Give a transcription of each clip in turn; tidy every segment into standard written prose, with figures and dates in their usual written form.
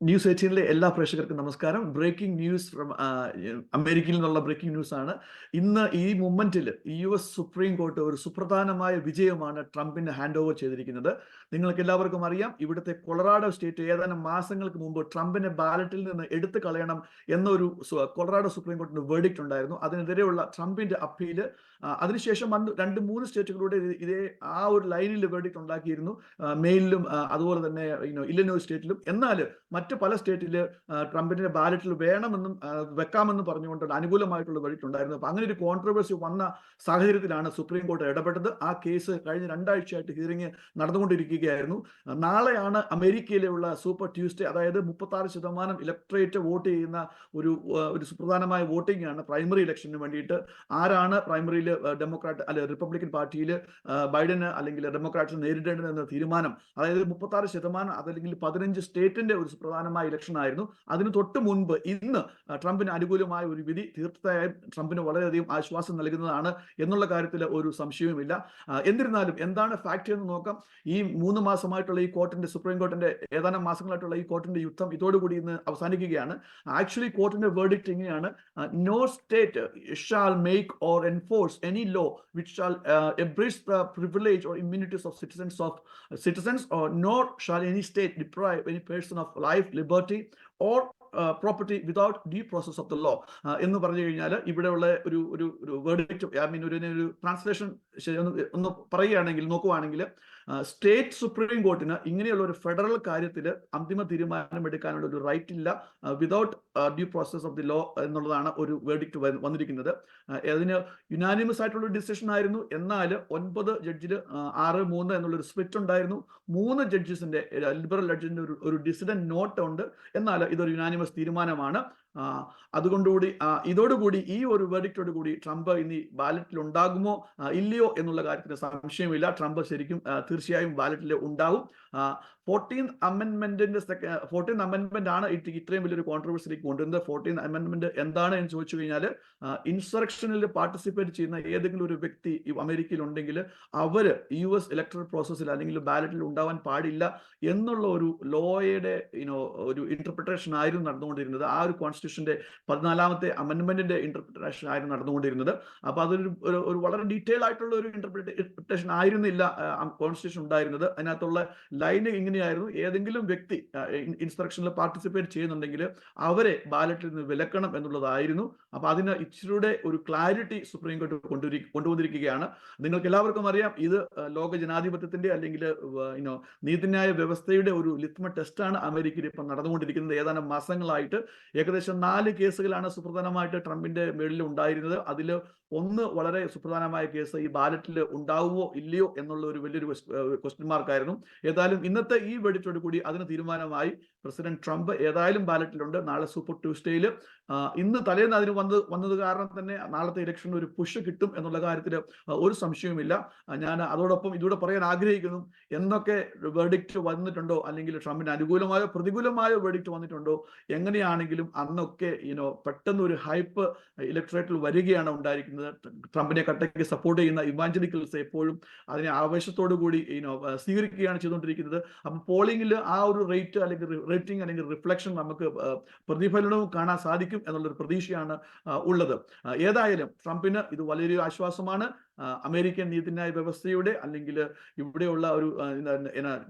News 18 എല്ലാ പ്രേക്ഷകർക്കും നമസ്കാരം. ബ്രേക്കിംഗ് ന്യൂസ് ഫ്രം അമേരിക്കയിൽ നിന്നുള്ള ബ്രേക്കിംഗ് ന്യൂസ് ആണ്. ഇന്ന് ഈ മൊമെന്റിൽ US സുപ്രീം കോർട്ട് ഒരു സുപ്രധാനമായ വിജയമാണ് ട്രംപിന് ഹാൻഡ് ഓവർ ചെയ്തിരിക്കുന്നത്. നിങ്ങൾക്ക് എല്ലാവർക്കും അറിയാം, ഇവിടുത്തെ കൊളറാഡോ സ്റ്റേറ്റ് ഏതാനും മാസങ്ങൾക്ക് മുമ്പ് ട്രംപിനെ ബാലറ്റിൽ നിന്ന് എടുത്തു കളയണം എന്നൊരു കൊളറാഡോ സുപ്രീം കോർട്ടിന്റെ വേർഡിക്റ്റ് ഉണ്ടായിരുന്നു. അതിനെതിരെയുള്ള ട്രംപിന്റെ അപ്പീല് അതിനുശേഷം 2-3 സ്റ്റേറ്റുകളുടെ ഇതേ ആ ഒരു ലൈനിൽ വേർഡിക്റ്റ് ഉണ്ടാക്കിയിരുന്നു. മെയിലും അതുപോലെ തന്നെ ഇല്ലനോയ് സ്റ്റേറ്റിലും. എന്നാൽ മറ്റ് പല സ്റ്റേറ്റിൽ ട്രംപിന്റെ ബാലറ്റിൽ വേണമെന്നും വെക്കാമെന്നും പറഞ്ഞുകൊണ്ടുള്ള അനുകൂലമായിട്ടുള്ള വേർഡിക്റ്റ് ഉണ്ടായിരുന്നു. അപ്പൊ അങ്ങനെ ഒരു കോൺട്രവേഴ്സി വന്ന സാഹചര്യത്തിലാണ് സുപ്രീം കോർട്ട് ഇടപെട്ടത്. ആ കേസ് കഴിഞ്ഞ 2 ആഴ്ചയായിട്ട് ഹിയറിംഗ് നടന്നുകൊണ്ടിരിക്കുകയായിരുന്നു. നാളെയാണ് അമേരിക്കയിലുള്ള സൂപ്പർ ട്യൂസ്ഡേ, അതായത് 36% ഇലക്ട്രേറ്റ് വോട്ട് ചെയ്യുന്ന ഒരു സുപ്രധാനമായ വോട്ടിംഗ് ആണ് പ്രൈമറി ഇലക്ഷന് വേണ്ടിയിട്ട്. ആരാണ് പ്രൈമറിയിൽ ഡെമോക്രാറ്റ് അല്ലെ റിപ്പബ്ലിക്കൻ പാർട്ടിയിൽ ബൈഡന് അല്ലെങ്കിൽ ഡെമോക്രാറ്റ്സ് നേരിടേണ്ടതെന്ന തീരുമാനം, അതായത് 36% അതല്ലെങ്കിൽ 15 സ്റ്റേറ്റിന്റെ ഒരു സുപ്രധാനമായ ഇലക്ഷൻ ആയിരുന്നു. അതിന് തൊട്ട് മുൻപ് ഇന്ന് ട്രംപിന് അനുകൂലമായ ഒരു വിധി തീർച്ചയായും ട്രംപിന് വളരെയധികം ആശ്വാസം നൽകുന്നതാണ് എന്നുള്ള കാര്യത്തിൽ ഒരു സംശയവുമില്ല. എന്നിരുന്നാലും എന്താണ് ഫാക്ട് എന്ന് നോക്കാം. ഈ 3 മാസമായിട്ടുള്ള ഈ കോർട്ടിന്റെ സുപ്രീം കോർട്ടിന്റെ ഏതാനും മാസങ്ങളായിട്ടുള്ള ഈ കോർട്ടിന്റെ യുദ്ധം ഇതോടുകൂടി ഇന്ന് അവസാനിക്കുകയാണ്. ആക്ച്വലി കോർട്ടിന്റെ വേർഡിക്റ്റ് ഇങ്ങനെയാണ്: no state shall make or enforce any law which shall abridge the privilege or immunities of citizens, or nor shall any state deprive any person of life, liberty or property without due process of the law. എന്ന് പറഞ്ഞു കഴിഞ്ഞാൽ ഇവിടെയുള്ള ഒരു verdict, I mean ഒരു translation ഒന്ന് പറയുകയാണെങ്കിൽ, നോക്കുവാണെങ്കിൽ state supreme കോർട്ടിന് ഇങ്ങനെയുള്ള ഒരു ഫെഡറൽ കാര്യത്തിൽ അന്തിമ തീരുമാനം എടുക്കാനുള്ള ഒരു റൈറ്റ് ഇല്ല without due process of the law എന്നുള്ളതാണ് ഒരു വേർഡിക്റ്റ് വന്നിരിക്കുന്നത്. അതിന് യുനാനിമസ് ആയിട്ടുള്ള ഡിസിഷൻ ആയിരുന്നു. എന്നാൽ 9 ജഡ്ജിൽ 6-3 എന്നുള്ളൊരു സ്പ്ലിറ്റ് ഉണ്ടായിരുന്നു. 3 ജഡ്ജസിന്റെ ലിബറൽ ജഡ്ജിന്റെ ഒരു ഡിസിഡന്റ് നോട്ട് ഉണ്ട്. എന്നാൽ ഇതൊരു യുനാനിമസ് തീരുമാനമാണ്. അതുകൊണ്ടുകൂടി ഇതോടുകൂടി ഈ ഒരു വേർഡിക്റ്റോട് കൂടി ട്രംപ് ഇനി ബാലറ്റിൽ ഉണ്ടാകുമോ ഇല്ലയോ എന്നുള്ള കാര്യത്തിന് സംശയമില്ല. ട്രംപ് ശരിക്കും തീർച്ചയായും ബാലറ്റിൽ ഉണ്ടാവും. 14th അമെന്റ്മെന്റ് ആണ് ഇത്രയും വലിയൊരു കോൺട്രവേഴ്സിയിലേക്ക് കൊണ്ടുവരുന്നത്. 14th അമെന്റ്മെന്റ് എന്താണ് എന്ന് ചോദിച്ചു കഴിഞ്ഞാൽ, ഇൻസറക്ഷനിൽ പാർട്ടിസിപ്പേറ്റ് ചെയ്യുന്ന ഏതെങ്കിലും ഒരു വ്യക്തി അമേരിക്കയിൽ ഉണ്ടെങ്കിൽ അവര് US ഇലക്ടറൽ പ്രോസസ്സിൽ അല്ലെങ്കിൽ ബാലറ്റിൽ ഉണ്ടാവാൻ പാടില്ല എന്നുള്ള ഒരു ലോയുടെ ഒരു ഇന്റർപ്രിട്ടേഷൻ ആയിരുന്നു നടന്നുകൊണ്ടിരുന്നത്. ആ ഒരു കോൺസ്റ്റിറ്റ്യൂഷന്റെ 14th അമെന്റ്മെന്റിന്റെ ഇന്റർപ്രിട്ടേഷൻ ആയിരുന്നു നടന്നുകൊണ്ടിരുന്നത്. അപ്പൊ അതൊരു വളരെ ഡീറ്റെയിൽ ആയിട്ടുള്ള ഒരു ഇന്റർപ്രിട്ടേഷൻ ആയിരുന്നില്ല കോൺസ്റ്റിറ്റ്യൂഷൻ ഉണ്ടായിരുന്നത്. അതിനകത്തുള്ള ലൈന് ഇങ്ങനെയായിരുന്നു: ഏതെങ്കിലും വ്യക്തി ഇൻസ്ട്രക്ഷനിൽ പാർട്ടിസിപ്പേറ്റ് ചെയ്യുന്നുണ്ടെങ്കിൽ അവരെ ബാലറ്റിൽ നിന്ന് വിലക്കണം എന്നുള്ളതായിരുന്നു. അപ്പൊ അതിന് ഇച്ചിരിയുടെ ഒരു ക്ലാരിറ്റി സുപ്രീം കോർട്ട് കൊണ്ടുവന്നിരിക്കുകയാണ്. നിങ്ങൾക്ക് എല്ലാവർക്കും അറിയാം, ഇത് ലോക ജനാധിപത്യത്തിന്റെ അല്ലെങ്കിൽ നീതിന്യായ വ്യവസ്ഥയുടെ ഒരു ലിത്മസ് ടെസ്റ്റാണ് അമേരിക്കയിൽ ഇപ്പം നടന്നുകൊണ്ടിരിക്കുന്നത്. ഏതാനും മാസങ്ങളായിട്ട് ഏകദേശം 4 കേസുകളാണ് സുപ്രധാനമായിട്ട് ട്രംപിന്റെ മേളിൽ ഉണ്ടായിരുന്നത്. അതിൽ ഒന്ന് വളരെ സുപ്രധാനമായ കേസ് ഈ ബാലറ്റിൽ ഉണ്ടാവുമോ ഇല്ലയോ എന്നുള്ള ഒരു വലിയൊരു ക്വസ്റ്റ്യൻ മാർക്കായിരുന്നു. ഏതായാലും ഇന്നത്തെ ഈ വെടിറ്റോട് കൂടി അതിന് തീരുമാനമായി. പ്രസിഡന്റ് ട്രംപ് ഏതായാലും ബാലറ്റിലുണ്ട്. നാളെ സൂപ്പർ ട്യൂസ്ഡേയിൽ ഇന്ന് തലേന്ന് അതിന് വന്നത് കാരണം തന്നെ നാളത്തെ ഇലക്ഷന് ഒരു പുഷ് കിട്ടും എന്നുള്ള കാര്യത്തിൽ ഒരു സംശയവുമില്ല. ഞാൻ അതോടൊപ്പം ഇതൂടെ പറയാൻ ആഗ്രഹിക്കുന്നു, എന്തൊക്കെ വെർഡിക്റ്റ് വന്നിട്ടുണ്ടോ അല്ലെങ്കിൽ ട്രംപിന് അനുകൂലമായോ പ്രതികൂലമായോ വെർഡിക്റ്റ് വന്നിട്ടുണ്ടോ, എങ്ങനെയാണെങ്കിലും അന്നൊക്കെ പെട്ടെന്ന് ഒരു ഹൈപ്പ് ഇലക്ടറേറ്റിൽ വരികയാണ് ഉണ്ടായിരിക്കുന്നത്. ട്രംപിനെ കട്ടയ്ക്ക് സപ്പോർട്ട് ചെയ്യുന്ന ഇവാഞ്ചലിക്കൽസ് എപ്പോഴും അതിനെ ആവേശത്തോടു കൂടി സ്വീകരിക്കുകയാണ് ചെയ്തുകൊണ്ടിരിക്കുന്നത്. അപ്പൊ പോളിംഗിൽ ആ ഒരു റേറ്റ് അല്ലെങ്കിൽ റേറ്റിംഗ് അല്ലെങ്കിൽ റിഫ്ലക്ഷൻ നമുക്ക് പ്രതിഫലനവും കാണാൻ സാധിക്കും എന്നുള്ളൊരു പ്രതീക്ഷയാണ് ഉള്ളത്. ഏതായാലും ട്രംപിന് ഇത് വലിയൊരു ആശ്വാസമാണ്. അമേരിക്കൻ നീതിന്യായ വ്യവസ്ഥയുടെ അല്ലെങ്കിൽ ഇവിടെയുള്ള ഒരു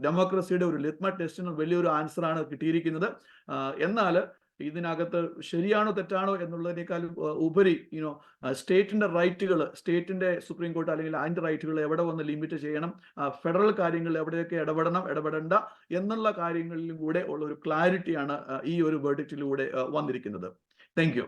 ഡെമോക്രസിയുടെ ഒരു ലിത്മസ് ടെസ്റ്റിന് വലിയൊരു ആൻസറാണ് കിട്ടിയിരിക്കുന്നത്. എന്നാൽ ഇതിനകത്ത് ശരിയാണോ തെറ്റാണോ എന്നുള്ളതിനേക്കാളും ഉപരി സ്റ്റേറ്റിന്റെ റൈറ്റുകൾ, സ്റ്റേറ്റിന്റെ സുപ്രീം കോർട്ട് അല്ലെങ്കിൽ അതിന്റെ റൈറ്റുകൾ എവിടെ വന്ന് ലിമിറ്റ് ചെയ്യണം, ഫെഡറൽ കാര്യങ്ങൾ എവിടെയൊക്കെ ഇടപെടണ്ട എന്നുള്ള കാര്യങ്ങളിലും കൂടെ ഉള്ള ഒരു ക്ലാരിറ്റിയാണ് ഈ ഒരു വെർഡിക്റ്റിലൂടെ വന്നിരിക്കുന്നത്. Thank you.